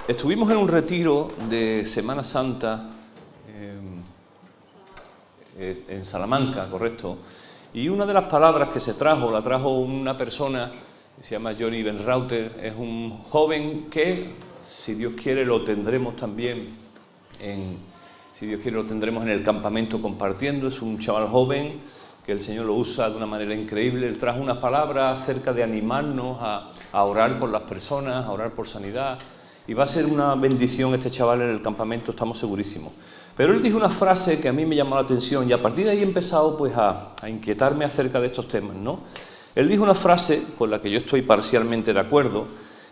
Estuvimos en un retiro de Semana Santa en Salamanca, correcto, y una de las palabras que se trajo, la trajo una persona que se llama Johnny Benrauter. Es un joven que, si Dios quiere, lo tendremos también en el campamento compartiendo. Es un chaval joven que el Señor lo usa de una manera increíble. Él trajo una palabra acerca de animarnos a orar por las personas, a orar por sanidad. Y va a ser una bendición este chaval en el campamento, estamos segurísimos. Pero él dijo una frase que a mí me llamó la atención y a partir de ahí he empezado pues a inquietarme acerca de estos temas, ¿no? Él dijo una frase con la que yo estoy parcialmente de acuerdo,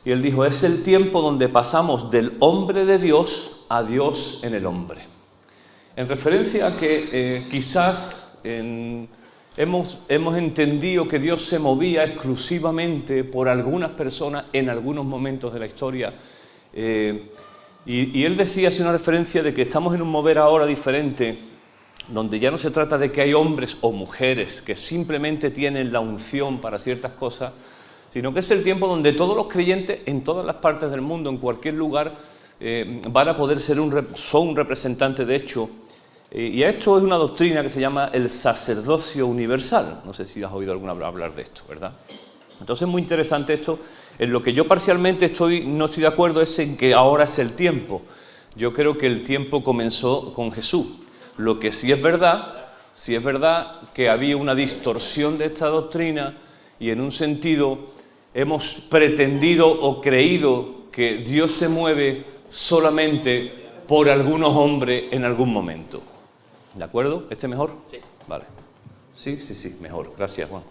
y él dijo: es el tiempo donde pasamos del hombre de Dios a Dios en el hombre. En referencia a que quizás hemos entendido que Dios se movía exclusivamente por algunas personas en algunos momentos de la historia. Y él decía, así una referencia de que estamos en un mover ahora diferente, donde ya no se trata de que hay hombres o mujeres que simplemente tienen la unción para ciertas cosas, sino que es el tiempo donde todos los creyentes en todas las partes del mundo, en cualquier lugar, van a poder son un representante de hecho. Y esto es una doctrina que se llama el sacerdocio universal. No sé si has oído alguna vez hablar de esto, ¿verdad? Entonces es muy interesante esto. En lo que yo parcialmente no estoy de acuerdo es en que ahora es el tiempo. Yo creo que el tiempo comenzó con Jesús. Lo que sí es verdad que había una distorsión de esta doctrina y en un sentido hemos pretendido o creído que Dios se mueve solamente por algunos hombres en algún momento. ¿De acuerdo? ¿Este mejor? Sí. Vale. Sí, mejor. Gracias, Juan.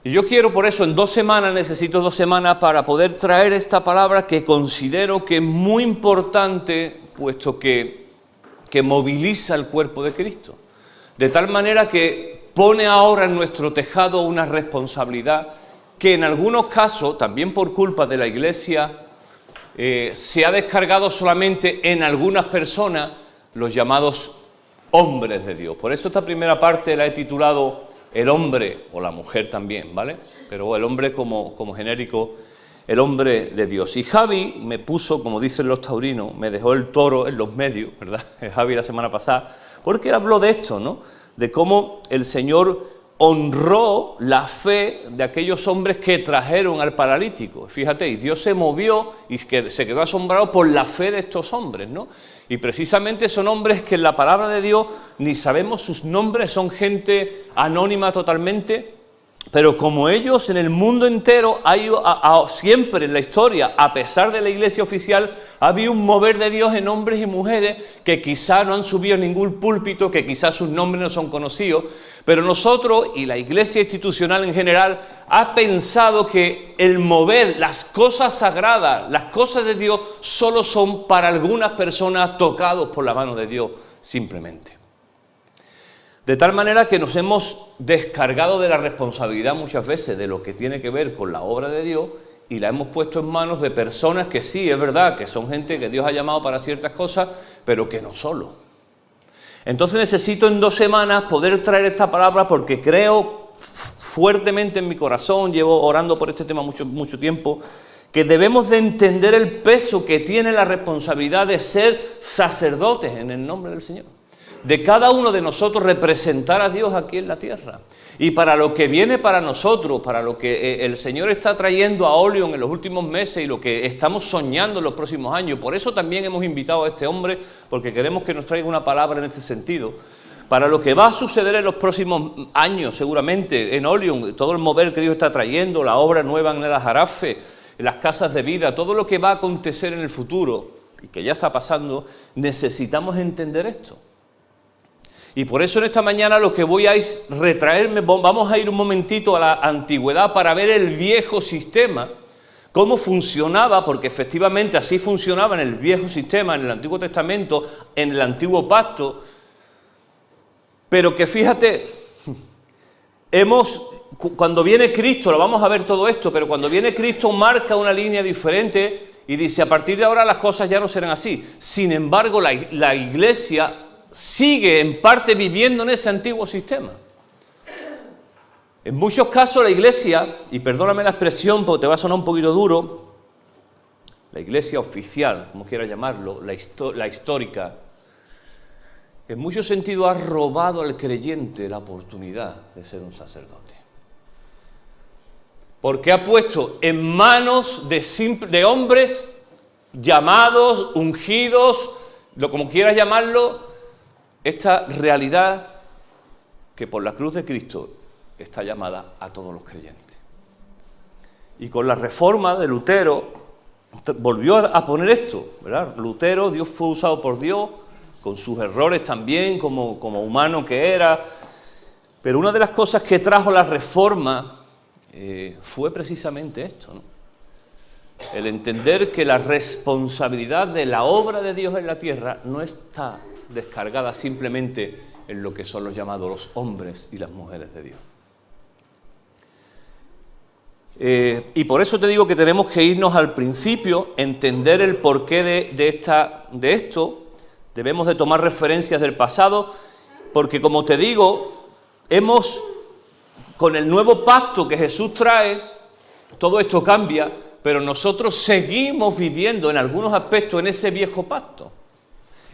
Y yo quiero, por eso, necesito 2 semanas para poder traer esta palabra que considero que es muy importante, puesto que moviliza el cuerpo de Cristo. De tal manera que pone ahora en nuestro tejado una responsabilidad que en algunos casos, también por culpa de la Iglesia, se ha descargado solamente en algunas personas, los llamados hombres de Dios. Por eso esta primera parte la he titulado el hombre, o la mujer también, ¿vale? Pero el hombre como genérico, el hombre de Dios. Y Javi me puso, como dicen los taurinos, me dejó el toro en los medios, ¿verdad? Javi la semana pasada, porque él habló de esto, ¿no? De cómo el Señor honró la fe de aquellos hombres que trajeron al paralítico. Fíjate, y Dios se movió y se quedó asombrado por la fe de estos hombres, ¿no? Y precisamente son hombres que en la palabra de Dios ni sabemos sus nombres, son gente anónima totalmente, pero como ellos en el mundo entero, siempre en la historia, a pesar de la iglesia oficial, ha habido un mover de Dios en hombres y mujeres que quizás no han subido a ningún púlpito, que quizás sus nombres no son conocidos, pero nosotros y la iglesia institucional en general ha pensado que el mover, las cosas sagradas, las cosas de Dios, solo son para algunas personas tocados por la mano de Dios, simplemente. De tal manera que nos hemos descargado de la responsabilidad muchas veces de lo que tiene que ver con la obra de Dios y la hemos puesto en manos de personas que sí, es verdad, que son gente que Dios ha llamado para ciertas cosas, pero que no solo. Entonces necesito en 2 semanas poder traer esta palabra porque creo fuertemente en mi corazón, llevo orando por este tema mucho tiempo, que debemos de entender el peso que tiene la responsabilidad de ser sacerdotes en el nombre del Señor. De cada uno de nosotros representar a Dios aquí en la tierra. Y para lo que viene para nosotros, para lo que el Señor está trayendo a Olion en los últimos meses y lo que estamos soñando en los próximos años. Por eso también hemos invitado a este hombre, porque queremos que nos traiga una palabra en este sentido. Para lo que va a suceder en los próximos años, seguramente, en Olion, todo el mover que Dios está trayendo, la obra nueva en el Ajarafe, en las casas de vida, todo lo que va a acontecer en el futuro, y que ya está pasando, necesitamos entender esto. Y por eso en esta mañana lo que voy a es retraerme, vamos a ir un momentito a la antigüedad para ver el viejo sistema, cómo funcionaba, porque efectivamente así funcionaba en el viejo sistema, en el Antiguo Testamento, en el Antiguo Pacto, pero que fíjate, cuando viene Cristo, lo vamos a ver todo esto, pero cuando viene Cristo marca una línea diferente y dice, a partir de ahora las cosas ya no serán así. Sin embargo, la Iglesia sigue en parte viviendo en ese antiguo sistema. En muchos casos la Iglesia, y perdóname la expresión porque te va a sonar un poquito duro, la iglesia oficial, como quiera llamarlo, la histórica, en muchos sentidos ha robado al creyente la oportunidad de ser un sacerdote. Porque ha puesto en manos de hombres llamados, ungidos, como quieras llamarlo, esta realidad que por la cruz de Cristo está llamada a todos los creyentes. Y con la reforma de Lutero volvió a poner esto, ¿verdad? Lutero, Dios fue usado por Dios, con sus errores también, como humano que era, pero una de las cosas que trajo la reforma fue precisamente esto, ¿no? El entender que la responsabilidad de la obra de Dios en la tierra no está descargada simplemente en lo que son los llamados los hombres y las mujeres de Dios. Y por eso te digo que tenemos que irnos al principio, entender el porqué de esto, debemos de tomar referencias del pasado, porque como te digo, con el nuevo pacto que Jesús trae, todo esto cambia, pero nosotros seguimos viviendo en algunos aspectos en ese viejo pacto,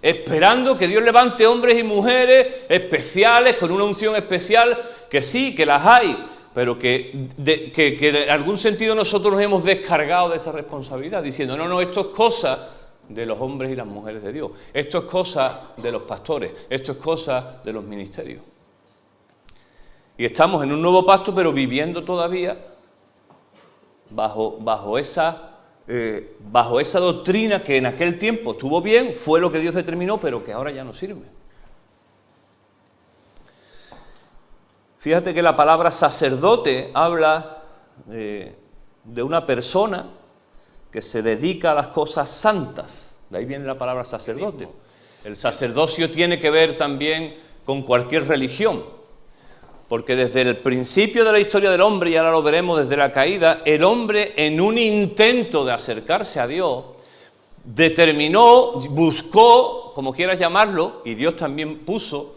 esperando que Dios levante hombres y mujeres especiales, con una unción especial, que sí, que las hay, pero que en algún sentido nosotros nos hemos descargado de esa responsabilidad, diciendo, no, esto es cosa de los hombres y las mujeres de Dios, esto es cosa de los pastores, esto es cosa de los ministerios. Y estamos en un nuevo pacto, pero viviendo todavía bajo esa doctrina que en aquel tiempo estuvo bien, fue lo que Dios determinó, pero que ahora ya no sirve. Fíjate que la palabra sacerdote habla de una persona que se dedica a las cosas santas. De ahí viene la palabra sacerdote. El sacerdocio tiene que ver también con cualquier religión, porque desde el principio de la historia del hombre, y ahora lo veremos desde la caída, el hombre, en un intento de acercarse a Dios, determinó, buscó, como quieras llamarlo, y Dios también puso,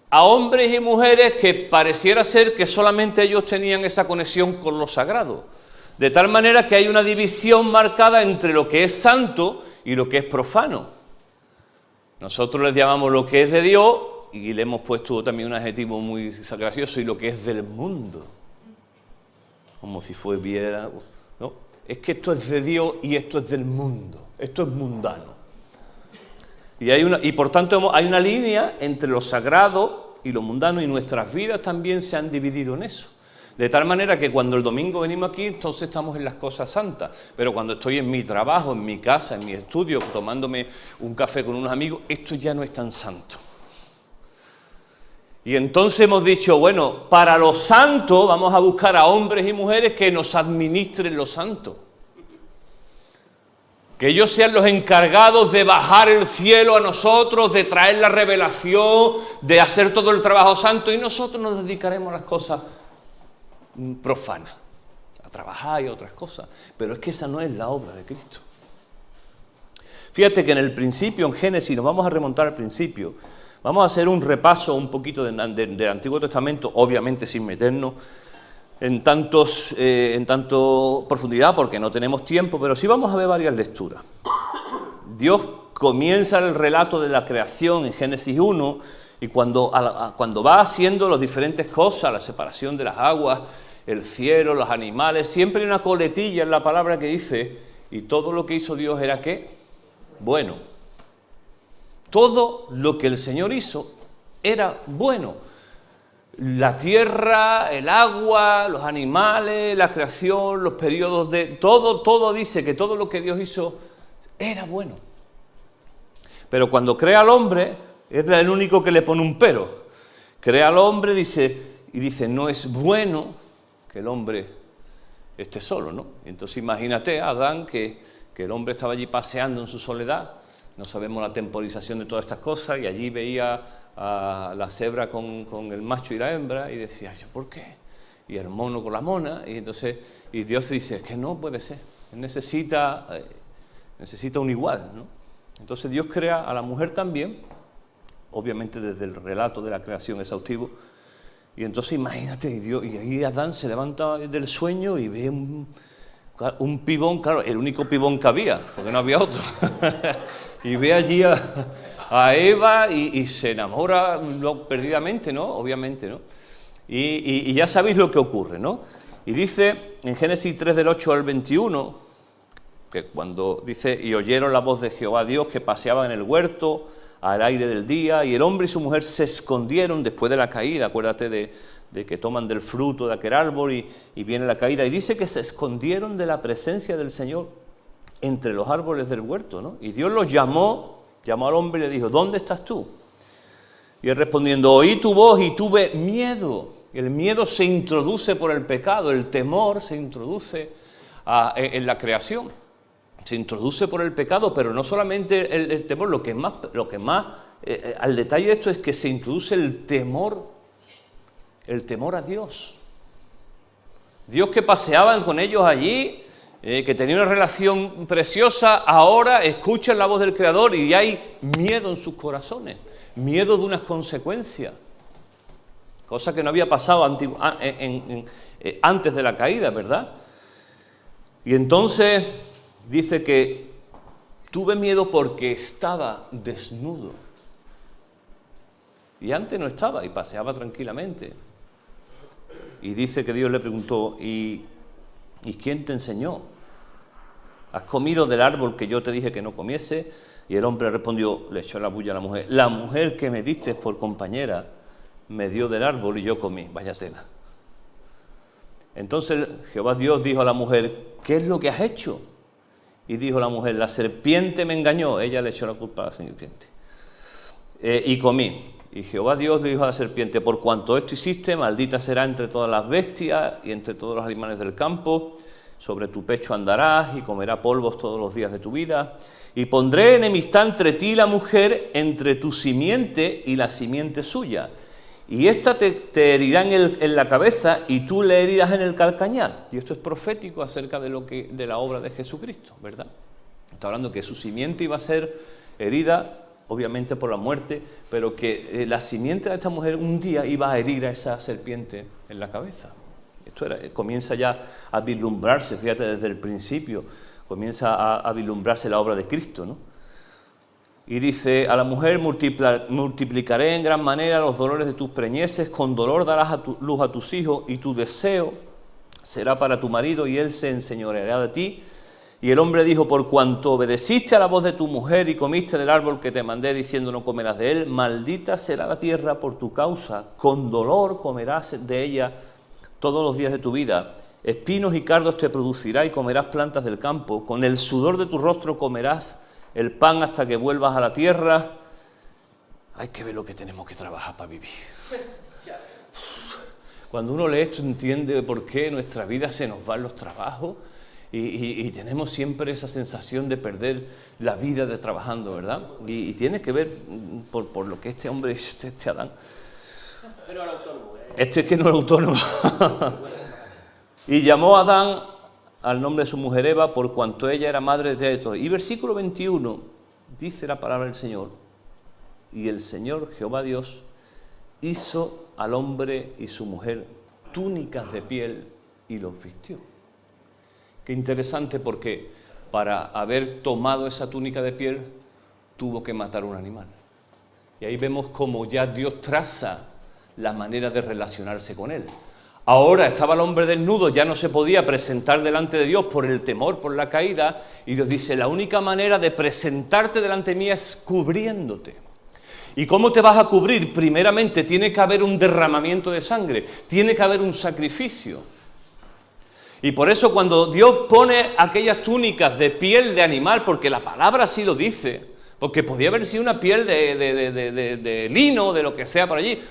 a hombres y mujeres que pareciera ser que solamente ellos tenían esa conexión con lo sagrado. De tal manera que hay una división marcada entre lo que es santo y lo que es profano. Nosotros les llamamos lo que es de Dios, y le hemos puesto también un adjetivo muy gracioso, y lo que es del mundo. Como si fuera, ¿no? Es que esto es de Dios y esto es del mundo. Esto es mundano. Y por tanto hay una línea entre lo sagrado y lo mundano, y nuestras vidas también se han dividido en eso. De tal manera que cuando el domingo venimos aquí, entonces estamos en las cosas santas. Pero cuando estoy en mi trabajo, en mi casa, en mi estudio, tomándome un café con unos amigos, esto ya no es tan santo. Y entonces hemos dicho, bueno, para lo santo vamos a buscar a hombres y mujeres que nos administren lo santo. Que ellos sean los encargados de bajar el cielo a nosotros, de traer la revelación, de hacer todo el trabajo santo, y nosotros nos dedicaremos a las cosas profanas, a trabajar y a otras cosas. Pero es que esa no es la obra de Cristo. Fíjate que en el principio, en Génesis, nos vamos a remontar al principio. Vamos a hacer un repaso un poquito del Antiguo Testamento, obviamente sin meternos en tanto profundidad, porque no tenemos tiempo, pero sí vamos a ver varias lecturas. Dios comienza el relato de la creación en Génesis 1, y cuando va haciendo las diferentes cosas, la separación de las aguas, el cielo, los animales, siempre hay una coletilla en la palabra que dice, y todo lo que hizo Dios era ¿qué? Bueno. Todo lo que el Señor hizo era bueno. La tierra, el agua, los animales, la creación, los periodos de... Todo dice que todo lo que Dios hizo era bueno. Pero cuando crea al hombre, es el único que le pone un pero. Crea al hombre y dice, no es bueno que el hombre esté solo, ¿no? Entonces imagínate a Adán, que el hombre estaba allí paseando en su soledad. No sabemos la temporización de todas estas cosas, y allí veía a la cebra con el macho y la hembra, y decía, ¿por qué? Y el mono con la mona, y Dios dice, es que no puede ser, necesita un igual, ¿no? Entonces Dios crea a la mujer también, obviamente desde el relato de la creación exhaustivo, y entonces imagínate, y ahí Adán se levanta del sueño y ve un pibón, claro, el único pibón que había, porque no había otro. Y ve allí a Eva y se enamora perdidamente, ¿no? Obviamente, ¿no? Y ya sabéis lo que ocurre, ¿no? Y dice en Génesis 3 del 8 al 21, que cuando dice, y oyeron la voz de Jehová Dios que paseaba en el huerto al aire del día, y el hombre y su mujer se escondieron después de la caída, acuérdate de que toman del fruto de aquel árbol y viene la caída, y dice que se escondieron de la presencia del Señor entre los árboles del huerto, ¿no? Y Dios los llamó al hombre y le dijo, ¿dónde estás tú? Y él respondiendo, oí tu voz y tuve miedo. El miedo se introduce por el pecado, el temor se introduce en la creación, se introduce por el pecado, pero no solamente el temor, lo que más al detalle de esto es que se introduce el temor a Dios. Dios que paseaban con ellos allí, que tenía una relación preciosa, ahora escuchan la voz del Creador y hay miedo en sus corazones, miedo de unas consecuencias, cosa que no había pasado antes de la caída, ¿verdad? Y entonces dice que tuve miedo porque estaba desnudo. Y antes no estaba y paseaba tranquilamente. Y dice que Dios le preguntó, ¿y quién te enseñó? ¿Has comido del árbol que yo te dije que no comiese? Y el hombre respondió, le echó la bulla a la mujer que me diste por compañera me dio del árbol y yo comí. Vaya tela. Entonces Jehová Dios dijo a la mujer, ¿qué es lo que has hecho? Y dijo la mujer, la serpiente me engañó. Ella le echó la culpa a la serpiente. Y comí. Y Jehová Dios le dijo a la serpiente, por cuanto esto hiciste, maldita será entre todas las bestias y entre todos los animales del campo. Sobre tu pecho andarás y comerás polvos todos los días de tu vida. Y pondré enemistad entre ti y la mujer, entre tu simiente y la simiente suya. Y ésta te herirá en la cabeza y tú le herirás en el calcañar. Y esto es profético acerca de la obra de Jesucristo, ¿verdad? Está hablando que su simiente iba a ser herida, obviamente por la muerte, pero que la simiente de esta mujer un día iba a herir a esa serpiente en la cabeza. Esto comienza ya a vislumbrarse, fíjate, desde el principio, comienza a vislumbrarse la obra de Cristo, ¿no? Y dice, a la mujer multiplicaré en gran manera los dolores de tus preñeces, con dolor darás luz a tus hijos, y tu deseo será para tu marido, y él se enseñoreará de ti. Y el hombre dijo, por cuanto obedeciste a la voz de tu mujer y comiste del árbol que te mandé, diciendo no comerás de él, maldita será la tierra por tu causa, con dolor comerás de ella todos los días de tu vida. Espinos y cardos te producirá y comerás plantas del campo, con el sudor de tu rostro comerás el pan hasta que vuelvas a la tierra. Hay que ver lo que tenemos que trabajar para vivir. Cuando uno lee esto entiende por qué nuestra vida se nos van los trabajos y tenemos siempre esa sensación de perder la vida de trabajando, ¿verdad? Y tiene que ver por lo que este hombre, este Adán. Pero era autónomo, ¿eh? Este es que no era autónomo. Y llamó a Adán al nombre de su mujer Eva, por cuanto ella era madre de todos. Y versículo 21 dice la palabra del Señor, y el Señor Jehová Dios hizo al hombre y su mujer túnicas de piel y los vistió. Qué interesante, porque para haber tomado esa túnica de piel tuvo que matar un animal. Y ahí vemos cómo ya Dios traza la manera de relacionarse con él. Ahora estaba el hombre desnudo, ya no se podía presentar delante de Dios por el temor, por la caída, y Dios dice, la única manera de presentarte delante de mí es cubriéndote. ¿Y cómo te vas a cubrir? Primeramente tiene que haber un derramamiento de sangre, tiene que haber un sacrificio. Y por eso cuando Dios pone aquellas túnicas de piel de animal, porque la palabra así lo dice, porque podía haber sido una piel de lino, de lo que sea por allí,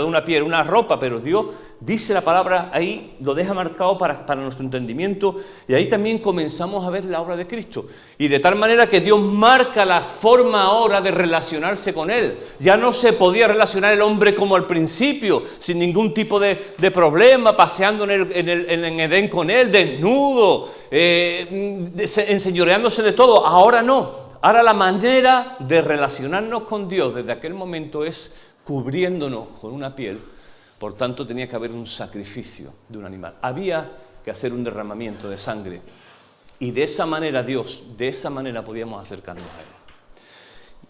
una piel, una ropa, pero Dios dice la palabra ahí, lo deja marcado para nuestro entendimiento, y ahí también comenzamos a ver la obra de Cristo. Y de tal manera que Dios marca la forma ahora de relacionarse con Él. Ya no se podía relacionar el hombre como al principio, sin ningún tipo de problema, paseando en Edén con Él, desnudo, enseñoreándose de todo. Ahora no. Ahora la manera de relacionarnos con Dios desde aquel momento es cubriéndonos con una piel. Por tanto, tenía que haber un sacrificio de un animal. Había que hacer un derramamiento de sangre Y de esa manera Dios, de esa manera podíamos acercarnos a Él.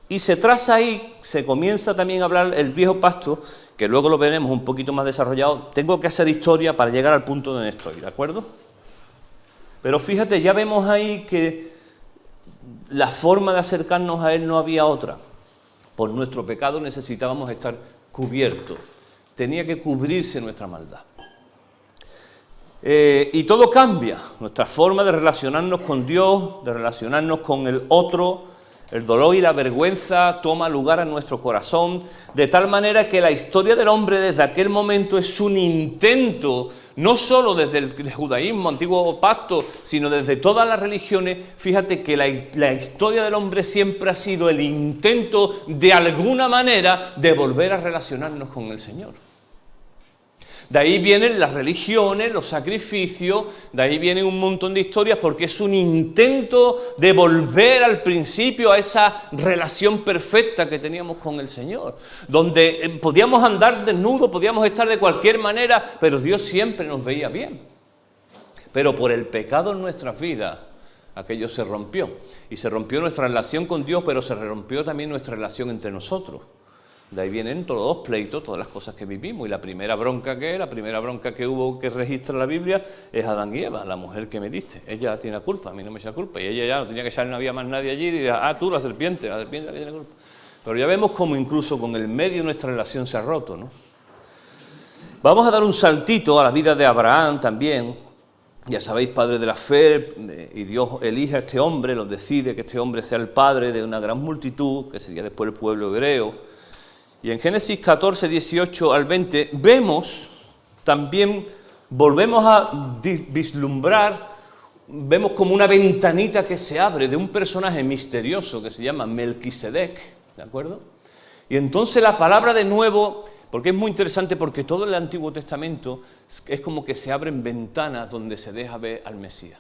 Y se traza ahí, se comienza también a hablar el viejo pacto, que luego lo veremos un poquito más desarrollado. Tengo que hacer historia para llegar al punto donde estoy, ¿de acuerdo? Pero fíjate, ya vemos ahí que la forma de acercarnos a Él no había otra. Por nuestro pecado necesitábamos estar cubiertos. Tenía que cubrirse nuestra maldad. Y todo cambia. Nuestra forma de relacionarnos con Dios, de relacionarnos con el otro. El dolor y la vergüenza toma lugar en nuestro corazón, de tal manera que la historia del hombre desde aquel momento es un intento, no solo desde el judaísmo, antiguo pacto, sino desde todas las religiones. Fíjate que la historia del hombre siempre ha sido el intento, de alguna manera, de volver a relacionarnos con el Señor. De ahí vienen las religiones, los sacrificios, de ahí vienen un montón de historias, porque es un intento de volver al principio a esa relación perfecta que teníamos con el Señor, donde podíamos andar desnudos, podíamos estar de cualquier manera, pero Dios siempre nos veía bien. Pero por el pecado en nuestras vidas, aquello se rompió. Y se rompió nuestra relación con Dios, pero se rompió también nuestra relación entre nosotros. De ahí vienen todos los pleitos, todas las cosas que vivimos. Y la primera bronca que hubo, que registra la Biblia, es Adán y Eva, la mujer que me diste. Ella tiene culpa, a mí no me echa culpa. Y ella ya no tenía que echar, no había más nadie allí. Y decía, tú, la serpiente la que tiene culpa. Pero ya vemos cómo incluso con el medio nuestra relación se ha roto, ¿no? Vamos a dar un saltito a la vida de Abraham también. Ya sabéis, padre de la fe, y Dios elige a este hombre, lo decide que este hombre sea el padre de una gran multitud, que sería después el pueblo hebreo. Y en Génesis 14, 18 al 20, vemos también, volvemos a vislumbrar, vemos como una ventanita que se abre de un personaje misterioso que se llama Melquisedec, ¿de acuerdo? Y entonces la palabra de nuevo, porque es muy interesante, porque todo el Antiguo Testamento es como que se abren ventanas donde se deja ver al Mesías.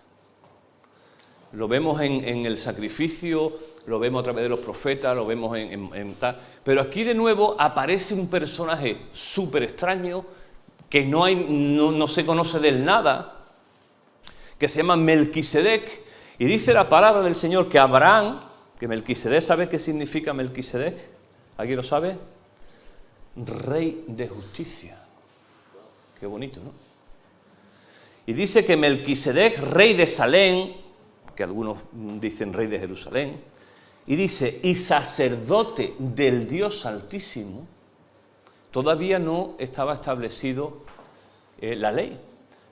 Lo vemos en el sacrificio, lo vemos a través de los profetas, lo vemos en tal. Pero aquí de nuevo aparece un personaje súper extraño, que no se conoce de él nada, que se llama Melquisedec, y dice la palabra del Señor que Abraham, que Melquisedec, ¿sabe qué significa Melquisedec? ¿Alguien lo sabe? Rey de justicia. Qué bonito, ¿no? Y dice que Melquisedec, rey de Salem, que algunos dicen rey de Jerusalén, y dice, y sacerdote del Dios Altísimo. Todavía no estaba establecido la ley,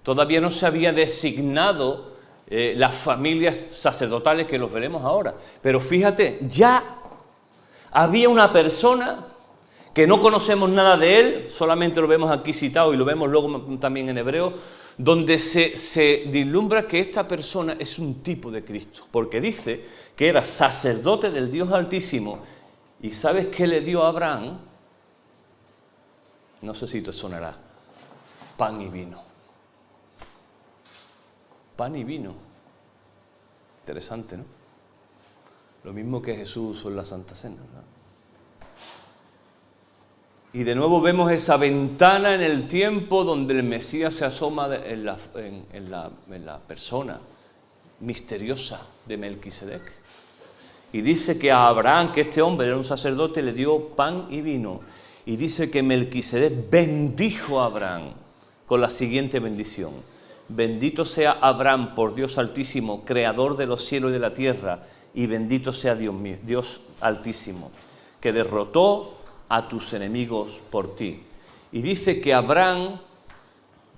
todavía no se había designado las familias sacerdotales, que los veremos ahora, pero fíjate, ya había una persona que no conocemos nada de él, solamente lo vemos aquí citado y lo vemos luego también en hebreo, donde se vislumbra que esta persona es un tipo de Cristo, porque dice que era sacerdote del Dios Altísimo. ¿Y sabes qué le dio a Abraham? No sé si te sonará. Pan y vino. Pan y vino. Interesante, ¿no? Lo mismo que Jesús usó en la Santa Cena, ¿no? Y de nuevo vemos esa ventana en el tiempo donde el Mesías se asoma en la persona misteriosa de Melquisedec. Y dice que a Abraham, que este hombre era un sacerdote, le dio pan y vino. Y dice que Melquisedec bendijo a Abraham con la siguiente bendición. Bendito sea Abraham por Dios Altísimo, creador de los cielos y de la tierra, y bendito sea Dios mío, Dios Altísimo, que derrotó a tus enemigos por ti. Y dice que Abraham,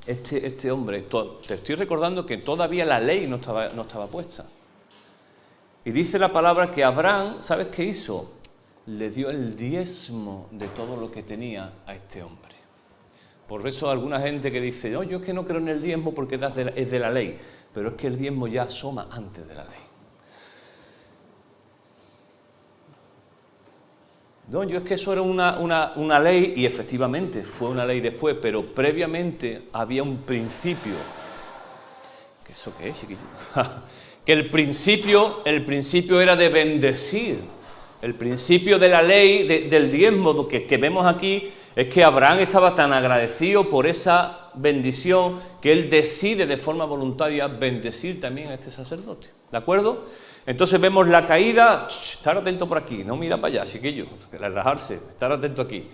este hombre, te estoy recordando que todavía la ley no estaba puesta. Y dice la palabra que Abraham, ¿sabes qué hizo? Le dio el diezmo de todo lo que tenía a este hombre. Por eso alguna gente que dice, no, yo es que no creo en el diezmo porque es de la ley, pero es que el diezmo ya asoma antes de la ley. No, yo es que eso era una ley, y efectivamente fue una ley después, pero previamente había un principio. ¿Qué eso qué es, chiquillo? Que el principio era de bendecir. El principio de la ley del diezmo que vemos aquí es que Abraham estaba tan agradecido por esa bendición que Él decide de forma voluntaria bendecir también a este sacerdote. ¿De acuerdo? Entonces vemos la caída. Estar atento por aquí, no mira para allá, chiquillo, relajarse, estar atento aquí.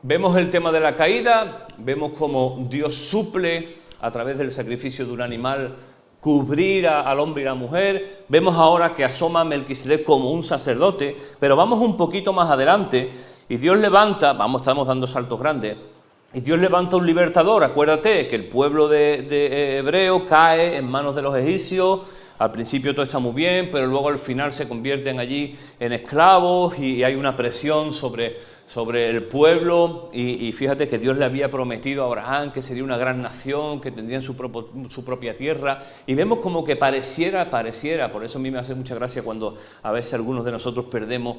Vemos el tema de la caída, vemos cómo Dios suple a través del sacrificio de un animal cubrir al hombre y la mujer. Vemos ahora que asoma a Melquisedec como un sacerdote, pero vamos un poquito más adelante y Dios levanta, estamos dando saltos grandes, y Dios levanta un libertador. Acuérdate que el pueblo de hebreo cae en manos de los egipcios. Al principio todo está muy bien, pero luego al final se convierten allí en esclavos y hay una presión sobre el pueblo. Y fíjate que Dios le había prometido a Abraham que sería una gran nación, que tendrían su propia tierra. Y vemos como que pareciera, por eso a mí me hace mucha gracia cuando a veces algunos de nosotros perdemos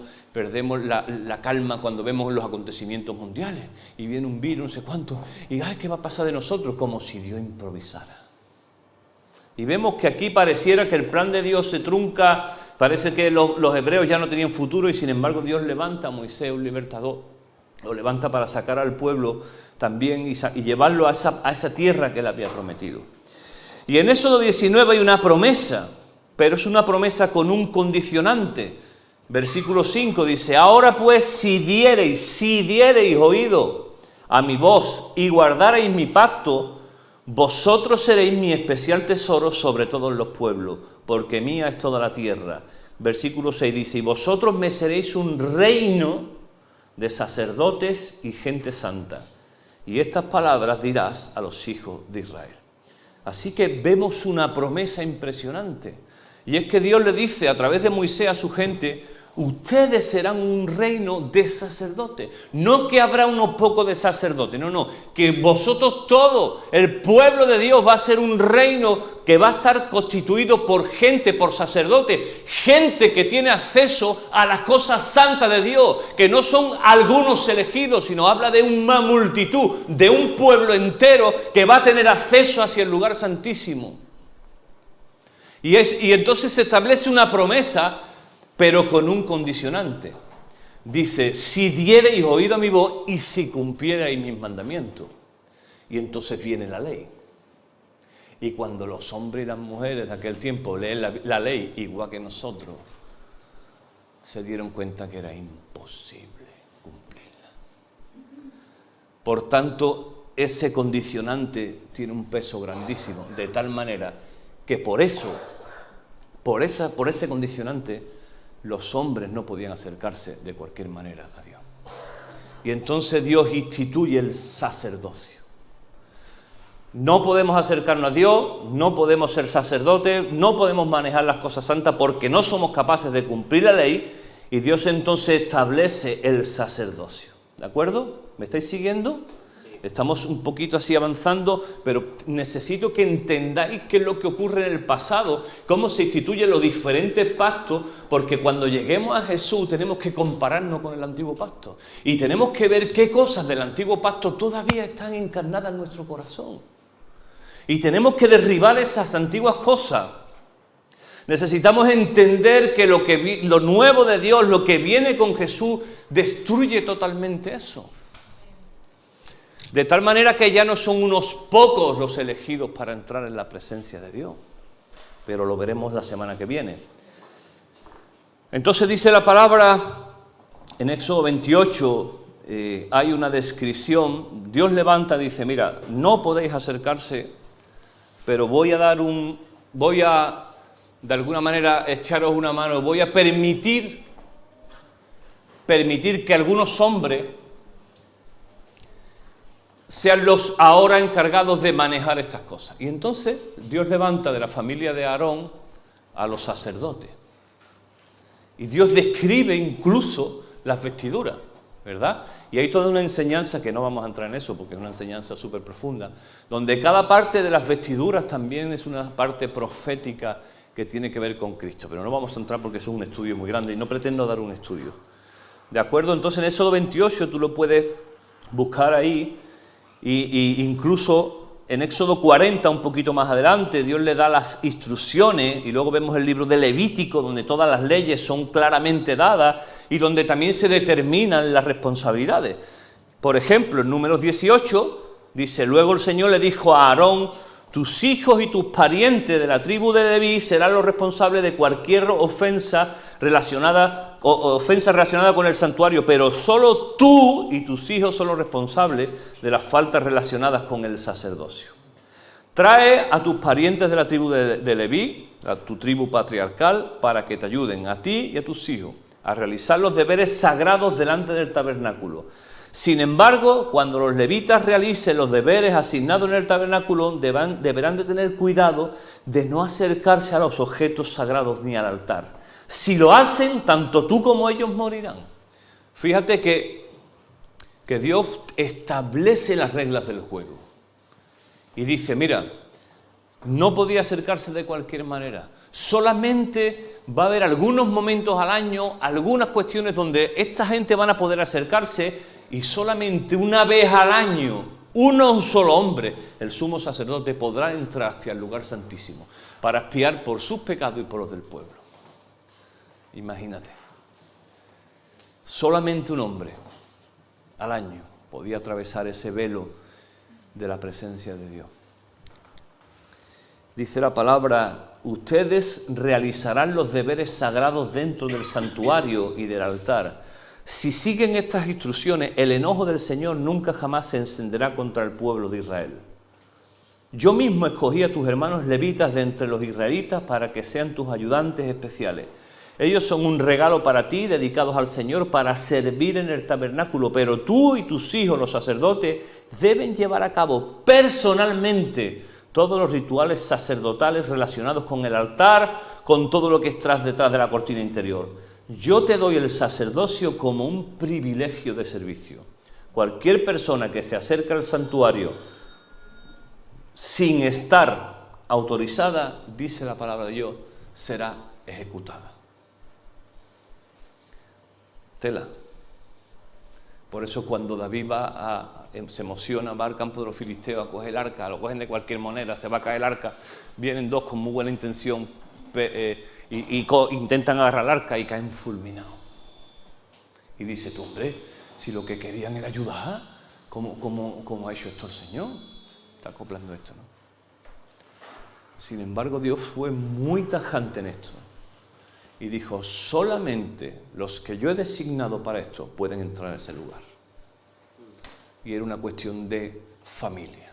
la calma cuando vemos los acontecimientos mundiales. Y viene un virus, no sé cuánto, y ¿qué va a pasar de nosotros? Como si Dios improvisara. Y vemos que aquí pareciera que el plan de Dios se trunca, parece que los hebreos ya no tenían futuro y sin embargo Dios levanta a Moisés, un libertador, lo levanta para sacar al pueblo también y llevarlo a esa tierra que él había prometido. Y en Éxodo 19 hay una promesa, pero es una promesa con un condicionante. Versículo 5 dice: ahora pues si diereis oído a mi voz y guardareis mi pacto, vosotros seréis mi especial tesoro sobre todos los pueblos, porque mía es toda la tierra. Versículo 6 dice: y vosotros me seréis un reino de sacerdotes y gente santa. Y estas palabras dirás a los hijos de Israel. Así que vemos una promesa impresionante. Y es que Dios le dice a través de Moisés a su gente: ustedes serán un reino de sacerdotes. No que habrá unos pocos de sacerdotes, no, que vosotros todos, el pueblo de Dios va a ser un reino que va a estar constituido por gente, por sacerdotes, gente que tiene acceso a las cosas santas de Dios, que no son algunos elegidos, sino habla de una multitud, de un pueblo entero que va a tener acceso hacia el lugar santísimo. Y entonces se establece una promesa, pero con un condicionante. Dice: si diereis oído a mi voz y si cumplierais mis mandamientos. Y entonces viene la ley. Y cuando los hombres y las mujeres de aquel tiempo leen la ley igual que nosotros, se dieron cuenta que era imposible cumplirla. Por tanto, ese condicionante tiene un peso grandísimo, de tal manera que por ese condicionante, los hombres no podían acercarse de cualquier manera a Dios. Y entonces Dios instituye el sacerdocio. No podemos acercarnos a Dios, no podemos ser sacerdotes, no podemos manejar las cosas santas porque no somos capaces de cumplir la ley, y Dios entonces establece el sacerdocio. ¿De acuerdo? ¿Me estáis siguiendo? Estamos un poquito así avanzando, pero necesito que entendáis qué es lo que ocurre en el pasado, cómo se instituyen los diferentes pactos, porque cuando lleguemos a Jesús tenemos que compararnos con el antiguo pacto y tenemos que ver qué cosas del antiguo pacto todavía están encarnadas en nuestro corazón. Y tenemos que derribar esas antiguas cosas. Necesitamos entender que lo nuevo de Dios, lo que viene con Jesús, destruye totalmente eso. De tal manera que ya no son unos pocos los elegidos para entrar en la presencia de Dios. Pero lo veremos la semana que viene. Entonces dice la palabra en Éxodo 28, hay una descripción. Dios levanta, dice: mira, no podéis acercarse, pero voy a de alguna manera echaros una mano, voy a permitir que algunos hombres sean los ahora encargados de manejar estas cosas. Y entonces Dios levanta de la familia de Aarón a los sacerdotes. Y Dios describe incluso las vestiduras, ¿verdad? Y hay toda una enseñanza, que no vamos a entrar en eso porque es una enseñanza súper profunda, donde cada parte de las vestiduras también es una parte profética que tiene que ver con Cristo. Pero no vamos a entrar porque eso es un estudio muy grande y no pretendo dar un estudio. ¿De acuerdo? Entonces en Éxodo 28 tú lo puedes buscar ahí. Y incluso en Éxodo 40, un poquito más adelante, Dios le da las instrucciones, y luego vemos el libro de Levítico, donde todas las leyes son claramente dadas y donde también se determinan las responsabilidades. Por ejemplo, en Números 18 Dice, luego el Señor le dijo a Aarón, tus hijos y tus parientes de la tribu de Leví serán los responsables de cualquier ofensa relacionada con el santuario, pero solo tú y tus hijos son los responsables de las faltas relacionadas con el sacerdocio. Trae a tus parientes de la tribu de Leví, a tu tribu patriarcal, para que te ayuden a ti y a tus hijos a realizar los deberes sagrados delante del tabernáculo. Sin embargo, cuando los levitas realicen los deberes asignados en el tabernáculo, deberán de tener cuidado de no acercarse a los objetos sagrados ni al altar. Si lo hacen, tanto tú como ellos morirán. Fíjate que Dios establece las reglas del juego. Y dice, mira, no podía acercarse de cualquier manera. Solamente va a haber algunos momentos al año, algunas cuestiones donde esta gente van a poder acercarse y solamente una vez al año, un solo hombre, el sumo sacerdote, podrá entrar hacia el lugar santísimo para expiar por sus pecados y por los del pueblo. Imagínate. Solamente un hombre al año podía atravesar ese velo de la presencia de Dios. Dice la palabra, ustedes realizarán los deberes sagrados dentro del santuario y del altar. Si siguen estas instrucciones, el enojo del Señor nunca jamás se encenderá contra el pueblo de Israel. Yo mismo escogí a tus hermanos levitas de entre los israelitas para que sean tus ayudantes especiales. Ellos son un regalo para ti, dedicados al Señor para servir en el tabernáculo, pero tú y tus hijos, los sacerdotes, deben llevar a cabo personalmente todos los rituales sacerdotales relacionados con el altar, con todo lo que está detrás de la cortina interior. Yo te doy el sacerdocio como un privilegio de servicio. Cualquier persona que se acerque al santuario sin estar autorizada, dice la palabra de Dios, será ejecutada. Tela. Por eso cuando David se emociona, va al campo de los filisteos a coger el arca, lo cogen de cualquier manera, se va a caer el arca, vienen dos con muy buena intención intentan agarrar el arca y caen fulminados. Y dice, tú hombre, si lo que querían era ayudar, ¿cómo ha hecho esto el Señor? Está acoplando esto, ¿no? Sin embargo, Dios fue muy tajante en esto. Y dijo, solamente los que yo he designado para esto pueden entrar a ese lugar. Y era una cuestión de familia.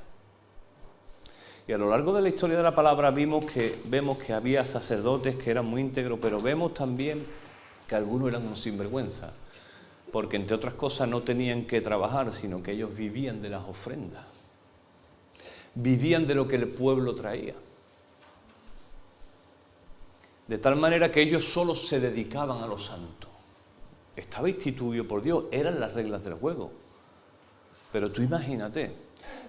Y a lo largo de la historia de la palabra vemos que había sacerdotes que eran muy íntegros, pero vemos también que algunos eran unos sinvergüenza, porque entre otras cosas no tenían que trabajar, sino que ellos vivían de las ofrendas, vivían de lo que el pueblo traía. De tal manera que ellos solo se dedicaban a lo santo. Estaba instituido por Dios, eran las reglas del juego. Pero tú imagínate,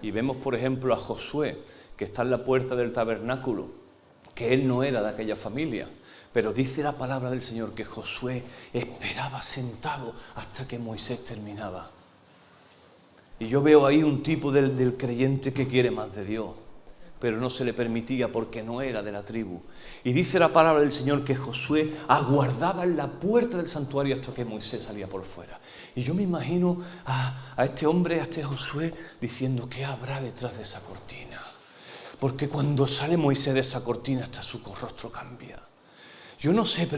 y vemos por ejemplo a Josué, que está en la puerta del tabernáculo, que él no era de aquella familia, pero dice la palabra del Señor que Josué esperaba sentado hasta que Moisés terminaba. Y yo veo ahí un tipo del creyente que quiere más de Dios, pero no se le permitía porque no era de la tribu. Y dice la palabra del Señor que Josué aguardaba en la puerta del santuario hasta que Moisés salía por fuera. Y yo me imagino a este hombre, a este Josué, diciendo, ¿qué habrá detrás de esa cortina? Porque cuando sale Moisés de esa cortina hasta su rostro cambia. Yo no sé,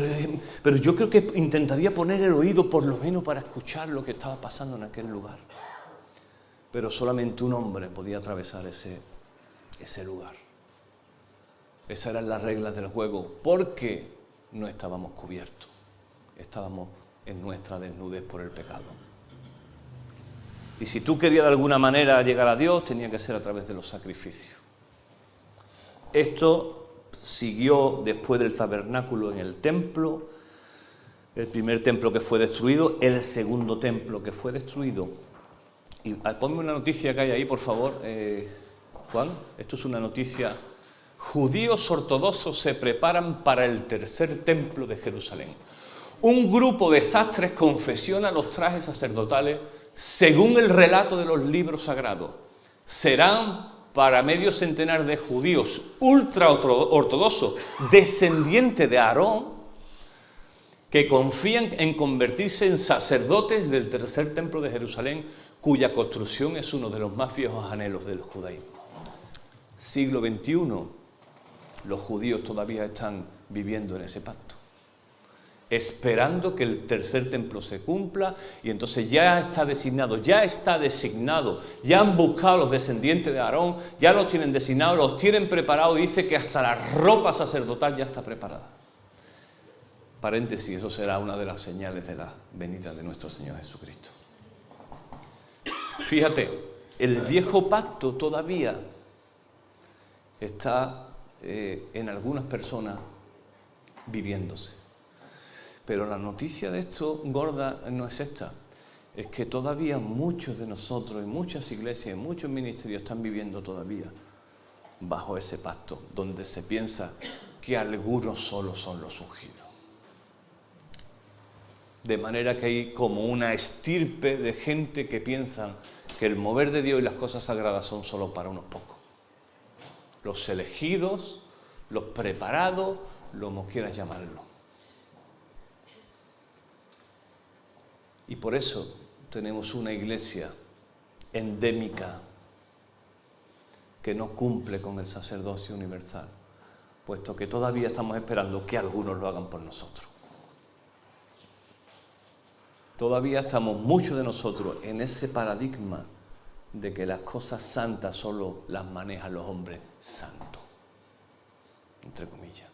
pero yo creo que intentaría poner el oído por lo menos para escuchar lo que estaba pasando en aquel lugar. Pero solamente un hombre podía atravesar ese lugar. Esas eran las reglas del juego, porque no estábamos cubiertos. Estábamos en nuestra desnudez por el pecado. Y si tú querías de alguna manera llegar a Dios, tenía que ser a través de los sacrificios. Esto siguió después del tabernáculo en el templo, el primer templo que fue destruido, el segundo templo que fue destruido. Y ponme una noticia que hay ahí, por favor, Juan. Esto es una noticia. Judíos ortodoxos se preparan para el tercer templo de Jerusalén. Un grupo de sastres confecciona los trajes sacerdotales según el relato de los libros sagrados. Serán para medio centenar de judíos ultra ortodoxos, descendientes de Aarón, que confían en convertirse en sacerdotes del tercer templo de Jerusalén cuya construcción es uno de los más viejos anhelos del judaísmo. Siglo XXI, los judíos todavía están viviendo en ese pacto, esperando que el tercer templo se cumpla, y entonces ya está designado, ya han buscado a los descendientes de Aarón, ya los tienen designados, los tienen preparados, y dice que hasta la ropa sacerdotal ya está preparada. Paréntesis, eso será una de las señales de la venida de nuestro Señor Jesucristo. Fíjate, el viejo pacto todavía está en algunas personas viviéndose. Pero la noticia de esto gorda no es esta, es que todavía muchos de nosotros, en muchas iglesias, en muchos ministerios están viviendo todavía bajo ese pacto, donde se piensa que algunos solo son los ungidos. De manera que hay como una estirpe de gente que piensan que el mover de Dios y las cosas sagradas son solo para unos pocos. Los elegidos, los preparados, como quieras llamarlo. Y por eso tenemos una iglesia endémica que no cumple con el sacerdocio universal, puesto que todavía estamos esperando que algunos lo hagan por nosotros. Todavía estamos, muchos de nosotros, en ese paradigma de que las cosas santas solo las manejan los hombres santos, entre comillas.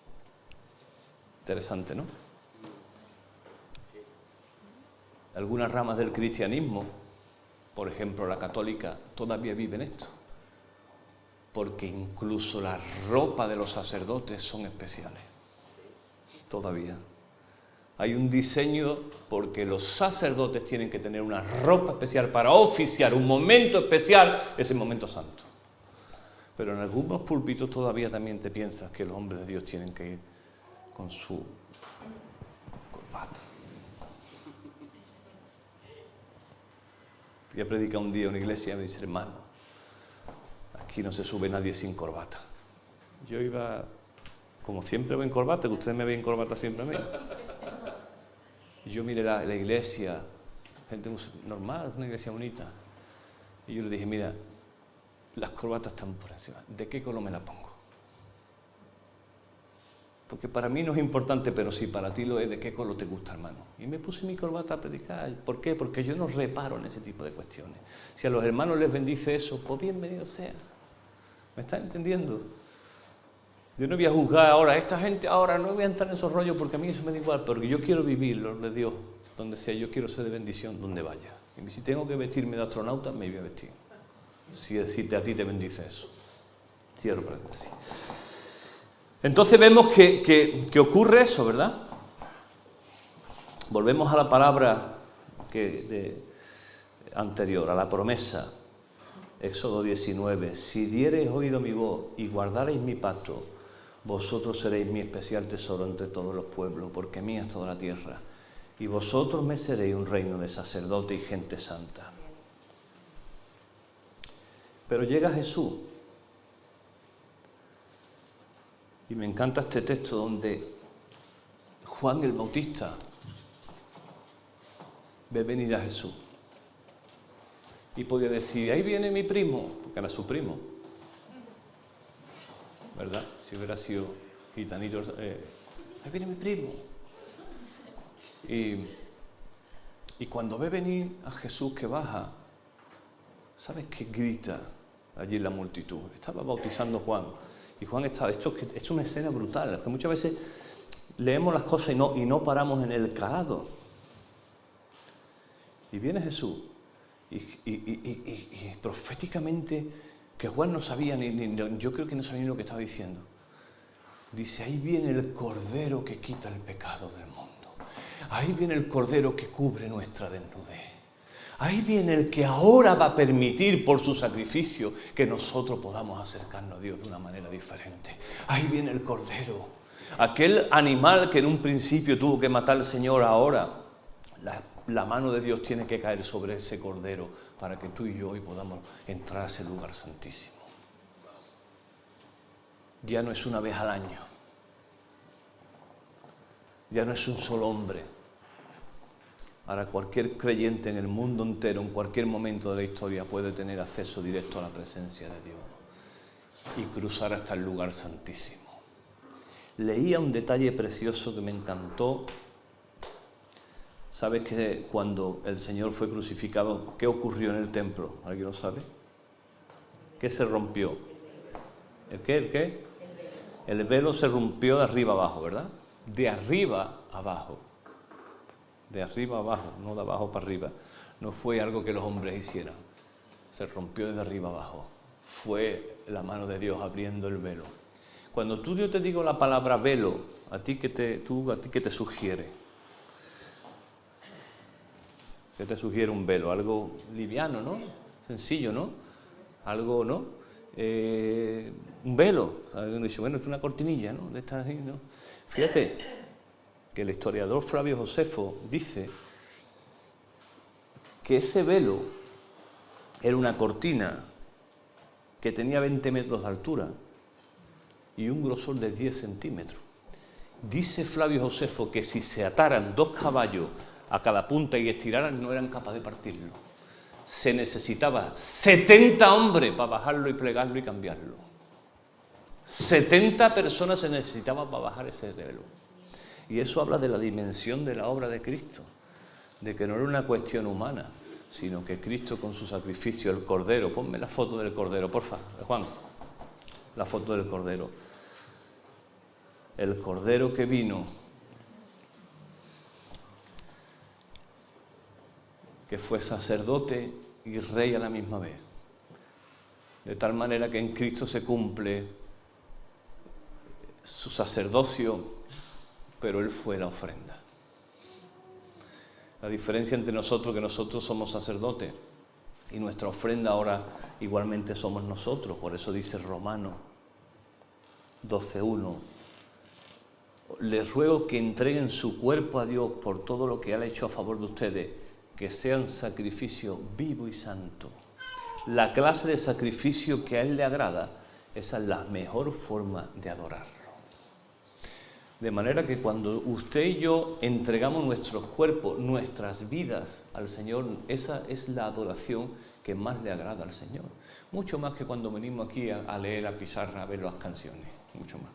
Interesante, ¿no? Algunas ramas del cristianismo, por ejemplo la católica, todavía viven esto, porque incluso la ropa de los sacerdotes son especiales. Todavía hay un diseño porque los sacerdotes tienen que tener una ropa especial para oficiar un momento especial, ese momento santo. Pero en algunos púlpitos todavía también te piensas que los hombres de Dios tienen que ir con su corbata. Fui a predicar un día en una iglesia y me dice, hermano, aquí no se sube nadie sin corbata. Yo iba, como siempre, voy en corbata, que ustedes me ven en corbata siempre a mí. Y yo miré la iglesia, gente normal, una iglesia bonita. Y yo le dije, mira, las corbatas están por encima. ¿De qué color me las pongo? Porque para mí no es importante, pero si para ti lo es, ¿de qué color te gusta, hermano? Y me puse mi corbata a predicar. ¿Por qué? Porque yo no reparo en ese tipo de cuestiones. Si a los hermanos les bendice eso, pues bienvenido sea. ¿Me estás entendiendo? Yo no voy a juzgar ahora, esta gente ahora no voy a entrar en esos rollos porque a mí eso me da igual, porque yo quiero vivir lo de Dios, donde sea, yo quiero ser de bendición donde vaya. Y si tengo que vestirme de astronauta, me voy a vestir. Si a ti te bendice eso. Cierro paréntesis. Entonces vemos que ocurre eso, ¿verdad? Volvemos a la palabra anterior, a la promesa. Éxodo 19. Si diereis oído mi voz y guardareis mi pacto, vosotros seréis mi especial tesoro entre todos los pueblos, porque mía es toda la tierra. Y vosotros me seréis un reino de sacerdotes y gente santa. Pero llega Jesús. Y me encanta este texto donde Juan el Bautista ve venir a Jesús. Y podía decir, ahí viene mi primo, porque era su primo. ¿Verdad? Si hubiera sido gitanito, ahí viene mi primo. Y cuando ve venir a Jesús que baja, ¿sabes qué grita allí en la multitud? Estaba bautizando Juan. Y Juan estaba, esto es una escena brutal, que muchas veces leemos las cosas y no paramos en el calado. Y viene Jesús, y proféticamente, que Juan no sabía, yo creo que no sabía ni lo que estaba diciendo. Dice, ahí viene el Cordero que quita el pecado del mundo. Ahí viene el Cordero que cubre nuestra desnudez. Ahí viene el que ahora va a permitir por su sacrificio que nosotros podamos acercarnos a Dios de una manera diferente. Ahí viene el Cordero. Aquel animal que en un principio tuvo que matar al Señor, ahora la mano de Dios tiene que caer sobre ese Cordero para que tú y yo hoy podamos entrar a ese lugar santísimo. Ya no es una vez al año. Ya no es un solo hombre. Ahora cualquier creyente en el mundo entero, en cualquier momento de la historia, puede tener acceso directo a la presencia de Dios y cruzar hasta el lugar santísimo. Leía un detalle precioso que me encantó. ¿Sabes que cuando el Señor fue crucificado, qué ocurrió en el templo? ¿Alguien lo sabe? ¿Qué se rompió? ¿El qué? ¿El qué? El velo se rompió de arriba abajo, ¿verdad? De arriba abajo. De arriba abajo, no de abajo para arriba. No fue algo que los hombres hicieran. Se rompió de arriba abajo. Fue la mano de Dios abriendo el velo. Cuando yo te digo la palabra velo, ¿a ti qué te sugiere? ¿Qué te sugiere un velo? Algo liviano, ¿no? Sencillo, ¿no? Algo, ¿no? Un velo. Uno dice, bueno, es una cortinilla, ¿no? De estas, ¿no? Fíjate que el historiador Flavio Josefo dice que ese velo era una cortina que tenía 20 metros de altura y un grosor de 10 centímetros. Dice Flavio Josefo que si se ataran 2 caballos a cada punta y estiraran, no eran capaces de partirlo. Se necesitaba 70 hombres para bajarlo y plegarlo y cambiarlo. 70 personas se necesitaban para bajar ese velo. Y eso habla de la dimensión de la obra de Cristo, de que no era una cuestión humana, sino que Cristo con su sacrificio, el Cordero, ponme la foto del Cordero, porfa, Juan, la foto del Cordero. El Cordero que vino, que fue sacerdote y rey a la misma vez. De tal manera que en Cristo se cumple su sacerdocio, pero Él fue la ofrenda. La diferencia entre nosotros, que nosotros somos sacerdotes, y nuestra ofrenda ahora igualmente somos nosotros. Por eso dice Romanos 12:1. Les ruego que entreguen su cuerpo a Dios por todo lo que Él ha hecho a favor de ustedes, que sean sacrificio vivo y santo. La clase de sacrificio que a Él le agrada, esa es la mejor forma de adorarlo. De manera que cuando usted y yo entregamos nuestros cuerpos, nuestras vidas al Señor, esa es la adoración que más le agrada al Señor. Mucho más que cuando venimos aquí a leer la pizarra, a ver las canciones, mucho más.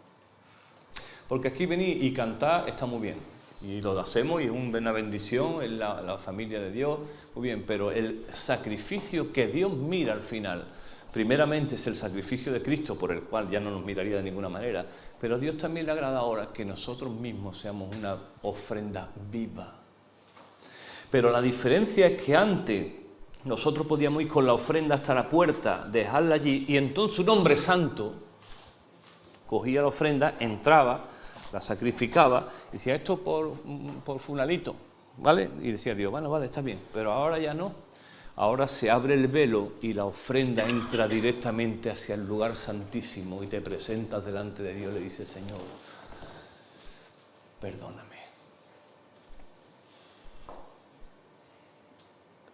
Porque aquí venir y cantar está muy bien, y lo hacemos y es una bendición en la familia de Dios, muy bien, pero el sacrificio que Dios mira al final, primeramente es el sacrificio de Cristo, por el cual ya no nos miraría de ninguna manera, pero a Dios también le agrada ahora que nosotros mismos seamos una ofrenda viva. Pero la diferencia es que antes nosotros podíamos ir con la ofrenda hasta la puerta, dejarla allí, y entonces un hombre santo cogía la ofrenda, entraba, la sacrificaba, y decía, esto por fulanito, ¿vale? Y decía Dios, bueno, vale, está bien, pero ahora ya no. Ahora se abre el velo y la ofrenda entra directamente hacia el lugar santísimo y te presentas delante de Dios y le dices, Señor, perdóname.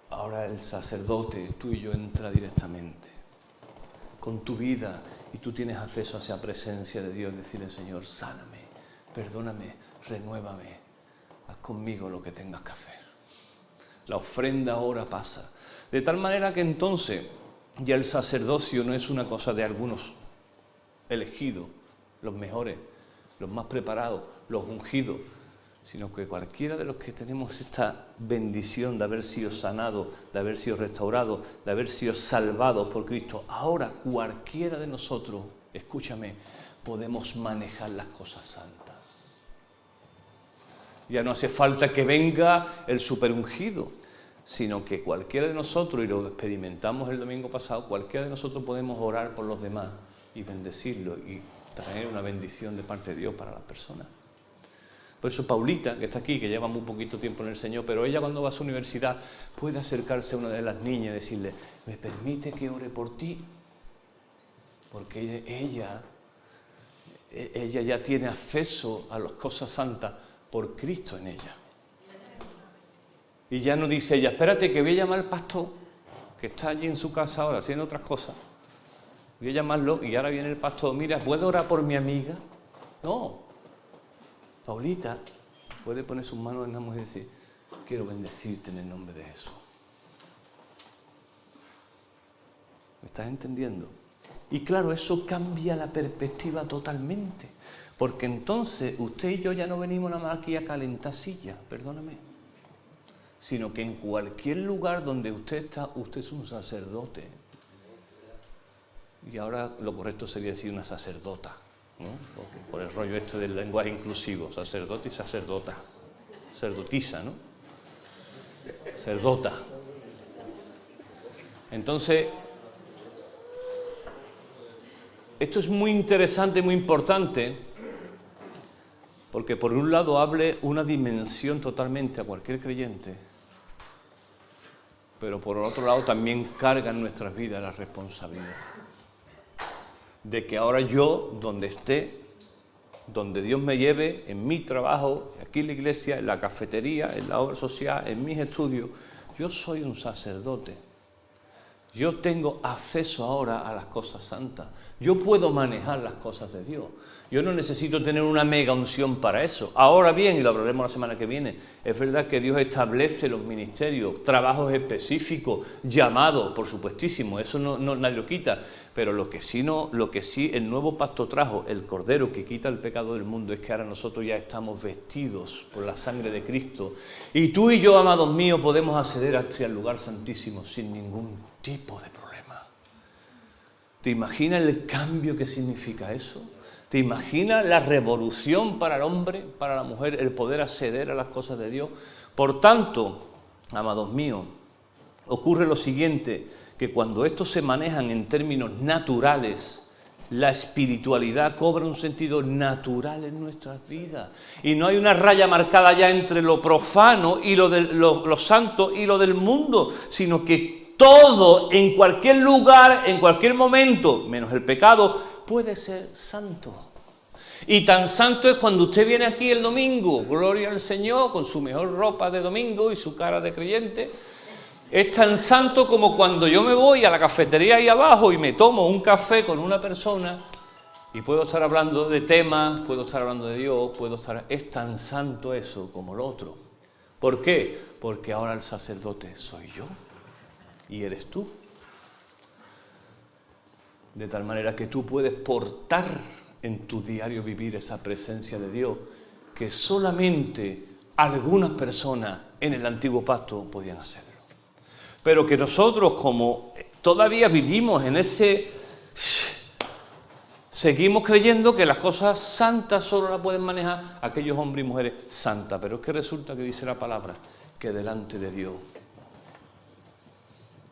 Ahora el sacerdote tuyo entra directamente con tu vida y tú tienes acceso a esa presencia de Dios, decirle, Señor, sáname, perdóname, renuévame, haz conmigo lo que tengas que hacer. La ofrenda ahora pasa. De tal manera que entonces ya el sacerdocio no es una cosa de algunos elegidos, los mejores, los más preparados, los ungidos, sino que cualquiera de los que tenemos esta bendición de haber sido sanados, de haber sido restaurados, de haber sido salvados por Cristo, ahora cualquiera de nosotros, escúchame, podemos manejar las cosas santas. Ya no hace falta que venga el superungido, sino que cualquiera de nosotros, y lo experimentamos el domingo pasado, cualquiera de nosotros podemos orar por los demás y bendecirlos y traer una bendición de parte de Dios para las personas. Por eso Paulita, que está aquí, que lleva muy poquito tiempo en el Señor, pero ella cuando va a su universidad puede acercarse a una de las niñas y decirle, ¿me permite que ore por ti? Porque ella ya tiene acceso a las cosas santas por Cristo en ella. Y ya no dice ella, espérate que voy a llamar al pastor, que está allí en su casa ahora haciendo otras cosas. Voy a llamarlo y ahora viene el pastor, mira, ¿puedo orar por mi amiga? No. Paulita puede poner sus manos en la mujer y decir, quiero bendecirte en el nombre de Jesús. ¿Me estás entendiendo? Y claro, eso cambia la perspectiva totalmente. Porque entonces usted y yo ya no venimos nada más aquí a calentar sillas, perdóname. Sino que en cualquier lugar donde usted está, usted es un sacerdote. Y ahora lo correcto sería decir una sacerdota, ¿no? Por el rollo este del lenguaje inclusivo, sacerdote y sacerdota. Sacerdotisa, ¿no? Sacerdota. Entonces, esto es muy interesante, muy importante, porque por un lado hable una dimensión totalmente a cualquier creyente, pero por otro lado también carga en nuestras vidas la responsabilidad de que ahora yo, donde esté, donde Dios me lleve, en mi trabajo, aquí en la iglesia, en la cafetería, en la obra social, en mis estudios, yo soy un sacerdote. Yo tengo acceso ahora a las cosas santas. Yo puedo manejar las cosas de Dios. Yo no necesito tener una mega unción para eso. Ahora bien, y lo hablaremos la semana que viene, es verdad que Dios establece los ministerios, trabajos específicos, llamados, por supuestísimo, eso nadie lo quita. Pero lo que sí el nuevo pacto trajo, el Cordero que quita el pecado del mundo, es que ahora nosotros ya estamos vestidos por la sangre de Cristo. Y tú y yo, amados míos, podemos acceder hacia el lugar santísimo sin ningún tipo de problema. ¿Te imaginas el cambio que significa eso? ¿Te imaginas la revolución para el hombre, para la mujer, el poder acceder a las cosas de Dios? Por tanto, amados míos, ocurre lo siguiente, que cuando estos se manejan en términos naturales, la espiritualidad cobra un sentido natural en nuestras vidas. Y no hay una raya marcada ya entre lo profano y lo santo y lo del mundo, sino que todo, en cualquier lugar, en cualquier momento, menos el pecado, puede ser santo. Y tan santo es cuando usted viene aquí el domingo, gloria al Señor, con su mejor ropa de domingo y su cara de creyente. Es tan santo como cuando yo me voy a la cafetería ahí abajo y me tomo un café con una persona y puedo estar hablando de temas, puedo estar hablando de Dios, es tan santo eso como lo otro. ¿Por qué? Porque ahora el sacerdote soy yo y eres tú. De tal manera que tú puedes portar en tu diario vivir esa presencia de Dios que solamente algunas personas en el antiguo pacto podían hacerlo. Pero que nosotros, como todavía vivimos en ese... Seguimos creyendo que las cosas santas solo las pueden manejar aquellos hombres y mujeres santas. Pero es que resulta que dice la palabra que delante de Dios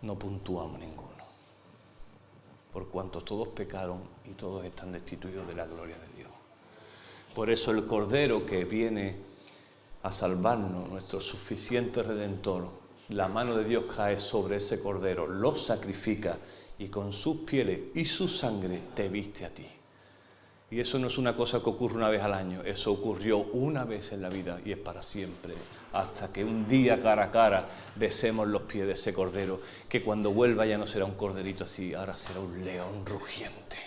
no puntuamos ninguno. Por cuanto todos pecaron y todos están destituidos de la gloria de Dios. Por eso el Cordero que viene a salvarnos, nuestro suficiente Redentor, la mano de Dios cae sobre ese Cordero, lo sacrifica y con sus pieles y su sangre te viste a ti. Y eso no es una cosa que ocurre una vez al año, eso ocurrió una vez en la vida y es para siempre, hasta que un día cara a cara besemos los pies de ese Cordero, que cuando vuelva ya no será un corderito así, ahora será un león rugiente.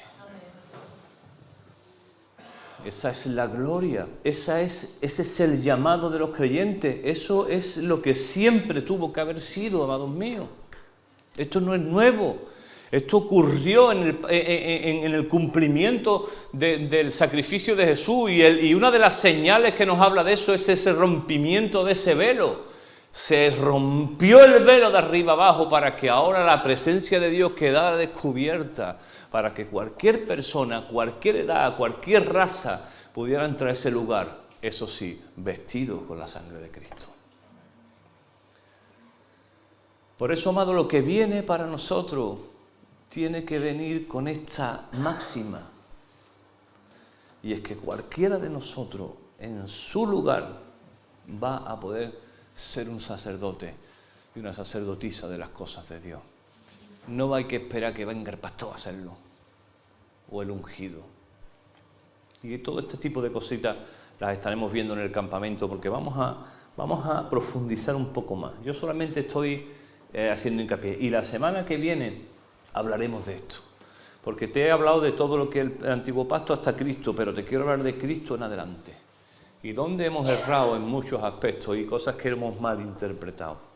Esa es la gloria, ese es el llamado de los creyentes, eso es lo que siempre tuvo que haber sido, amados míos. Esto no es nuevo. Esto ocurrió en el cumplimiento del sacrificio de Jesús y una de las señales que nos habla de eso es ese rompimiento de ese velo. Se rompió el velo de arriba abajo para que ahora la presencia de Dios quedara descubierta, para que cualquier persona, cualquier edad, cualquier raza pudiera entrar a ese lugar, eso sí, vestido con la sangre de Cristo. Por eso, amado, lo que viene para nosotros tiene que venir con esta máxima. Y es que cualquiera de nosotros en su lugar va a poder ser un sacerdote y una sacerdotisa de las cosas de Dios. No hay que esperar que venga el pastor a hacerlo o el ungido. Y todo este tipo de cositas las estaremos viendo en el campamento porque vamos a profundizar un poco más. Yo solamente estoy haciendo hincapié. Y la semana que viene hablaremos de esto, porque te he hablado de todo lo que es el antiguo pacto hasta Cristo, pero te quiero hablar de Cristo en adelante. y dónde hemos errado en muchos aspectos y cosas que hemos malinterpretado.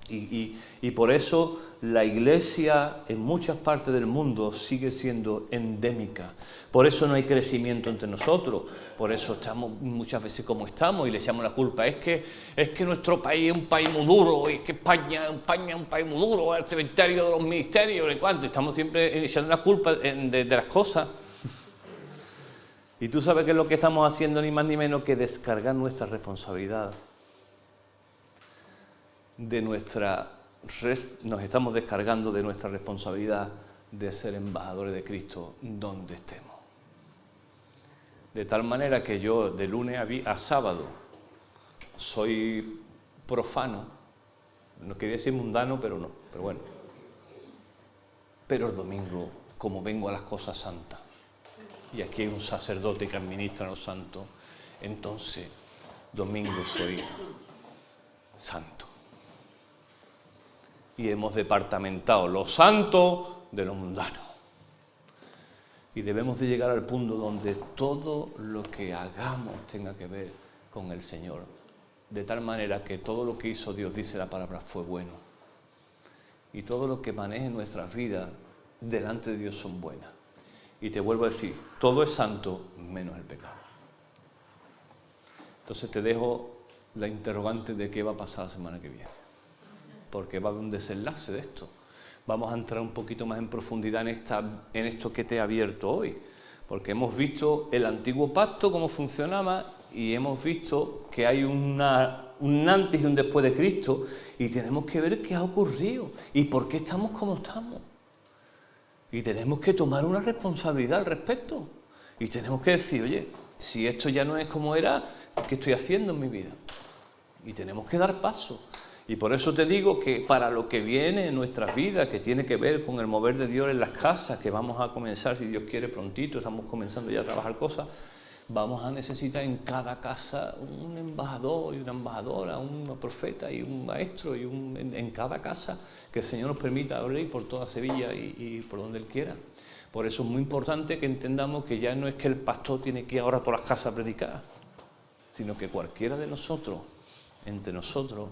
Y por eso la Iglesia en muchas partes del mundo sigue siendo endémica. Por eso no hay crecimiento entre nosotros. Por eso estamos muchas veces como estamos y le echamos la culpa. Es que nuestro país es un país muy duro, y es que España es un país muy duro, el cementerio de los ministerios, y cuánto. Estamos siempre echando la culpa de las cosas. Y tú sabes que es lo que estamos haciendo ni más ni menos que descargar nuestra responsabilidad. Nos estamos descargando de nuestra responsabilidad de ser embajadores de Cristo donde estemos. De tal manera que yo de lunes a sábado soy profano, no quería decir mundano, pero no, pero bueno. Pero el domingo, como vengo a las cosas santas, y aquí hay un sacerdote que administra a los santos, entonces domingo soy santo. Y hemos departamentado lo santo de lo mundano. Y debemos de llegar al punto donde todo lo que hagamos tenga que ver con el Señor. De tal manera que todo lo que hizo Dios, dice la palabra, fue bueno. Y todo lo que maneje nuestras vidas delante de Dios son buenas. Y te vuelvo a decir, todo es santo menos el pecado. Entonces te dejo la interrogante de qué va a pasar la semana que viene. Porque va a haber un desenlace de esto. Vamos a entrar un poquito más en profundidad en esto que te he abierto hoy. Porque hemos visto el antiguo pacto, cómo funcionaba, y hemos visto que hay un antes y un después de Cristo, y tenemos que ver qué ha ocurrido y por qué estamos como estamos. Y tenemos que tomar una responsabilidad al respecto. Y tenemos que decir, oye, si esto ya no es como era, ¿qué estoy haciendo en mi vida? Y tenemos que dar paso. Y por eso te digo que para lo que viene en nuestras vidas, que tiene que ver con el mover de Dios en las casas, que vamos a comenzar, si Dios quiere, prontito, estamos comenzando ya a trabajar cosas, vamos a necesitar en cada casa un embajador y una embajadora, un profeta y un maestro, en cada casa, que el Señor nos permita abrir por toda Sevilla y por donde Él quiera. Por eso es muy importante que entendamos que ya no es que el pastor tiene que ir ahora a todas las casas a predicar, sino que cualquiera de nosotros, entre nosotros,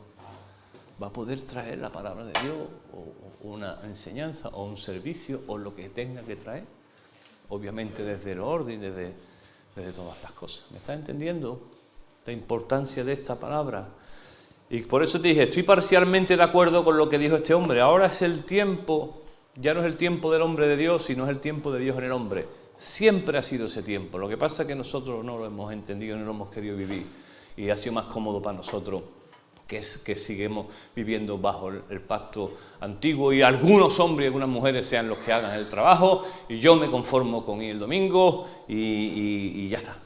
va a poder traer la palabra de Dios, o una enseñanza, o un servicio, o lo que tenga que traer. Obviamente desde el orden, desde todas las cosas. ¿Me estás entendiendo la importancia de esta palabra? Y por eso te dije, estoy parcialmente de acuerdo con lo que dijo este hombre. Ahora es el tiempo, ya no es el tiempo del hombre de Dios, sino es el tiempo de Dios en el hombre. Siempre ha sido ese tiempo. Lo que pasa es que nosotros no lo hemos entendido, no lo hemos querido vivir. Y ha sido más cómodo para nosotros que seguimos viviendo bajo el pacto antiguo, y algunos hombres y algunas mujeres sean los que hagan el trabajo, y yo me conformo con ir el domingo y ya está.